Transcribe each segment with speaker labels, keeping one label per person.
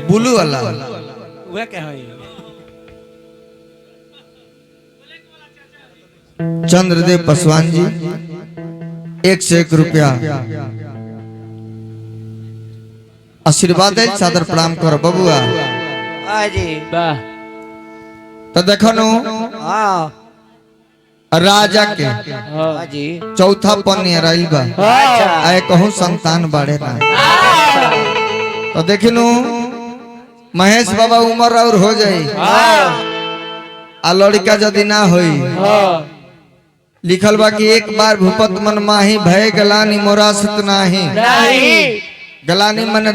Speaker 1: blue वाला
Speaker 2: वह क्या है
Speaker 1: चंद्रदेव पासवान जी 1 से 1 रुपया आशीर्वाद है सादर प्रणाम करो बबुआ
Speaker 3: जी
Speaker 2: वाह
Speaker 1: तो देखो नु राजा के
Speaker 3: जी
Speaker 1: चौथा पन्नी रही बा आए कहूँ संतान बढ़े ना तो देखिनु महेश बाबा उम्र और हो जाई आ लड़का यदि ना होई लिखल बा कि एक बार भूपत मन माही भय गलानी मोरासत नाही गलानी मन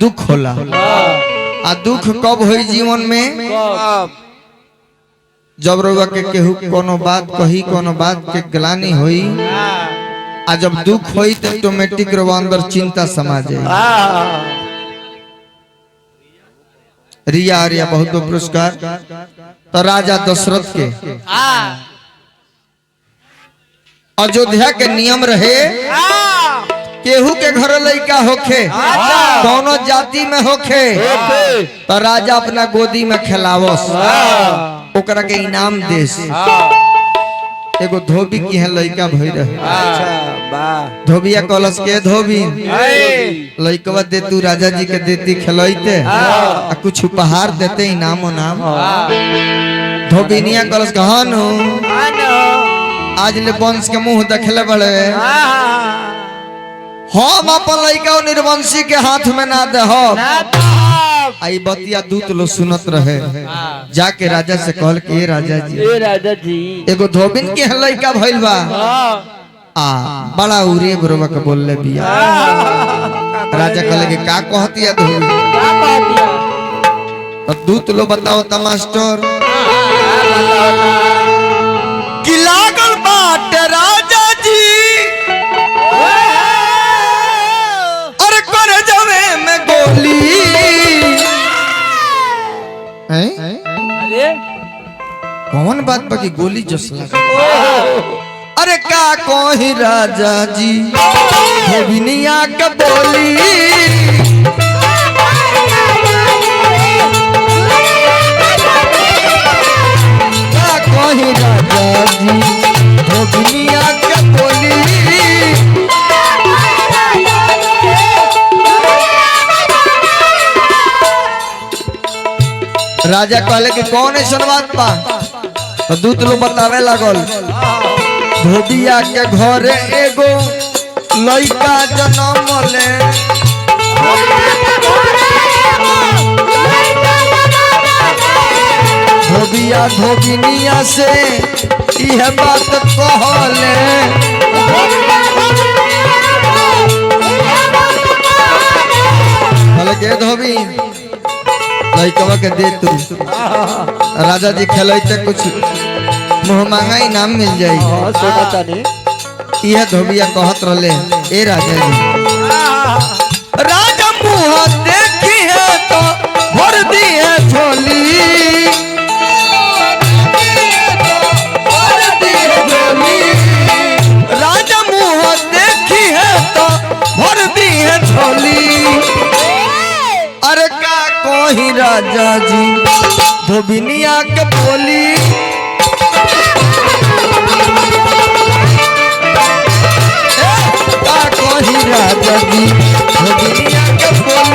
Speaker 1: दुख होला आ दुख कब होई जीवन में जब रोगा के केहू कोनो बात कही कोनो बात के गलानी होई आ जब दुख होई तो ऑटोमेटिक रोवा अंदर चिंता समा जाए रिया आर्या बहुत बहुत पुरस्कार तो राजा दशरथ के अयोध्या के नियम रहे केहू के घर लड़का होखे दोनों जाति में होखे तो राजा अपना गोदी में खिलावस ओकरा के इनाम देस एगो धोबी की है लड़का भई रहे धोबिया कलश के धोबी लड़कवा दे तू राजा जी के देती खिलैते आ कुछ उपहार देते इनाम नाम धोबिनिया कलश कहनु आज ले वंश के मुंह देखले बड़े हम अपन लड़का निर्वंशी के हाथ में ना दे हो आई बतिया दूत लो सुनत रहे जाके राजा से कहल के राजा जी एगो धोबिन के लड़का भइल बा बड़ा उरे बरोबा के बोलले बिया राजा कहले के का कहतिया धोबी तो दूत लो बताओ त मास्टर कि लागल बाट राजा जी और कर जवे में गोली
Speaker 2: अरे
Speaker 1: कौन बात बाकी गोली जस लगा अरे का कोही राजा जी धोबिनिया के बोली का कोही राजा जी धोबिनिया के बोली राजा कहले कि कौन है बात पा तो दूत लोग बतावे लगल धोबिया के घरे एगो लड़का जन्म ले धोबिया धोबिनिया से यह बात कहले कहले के धोबी लड़कवा के दे तू राजा जी खेलते कुछ मुँह मांगा इनाम मिल जाये यह धोबिया कहत रहे ए राजा जी राजा मुँह देखी है तो भर दी है झोली राजा मुँह देखी है तो भर दी है झोली अरे का कोही राजा जी धोबिनिया के बोली का कोही राजा जी धोबिनिया के बोली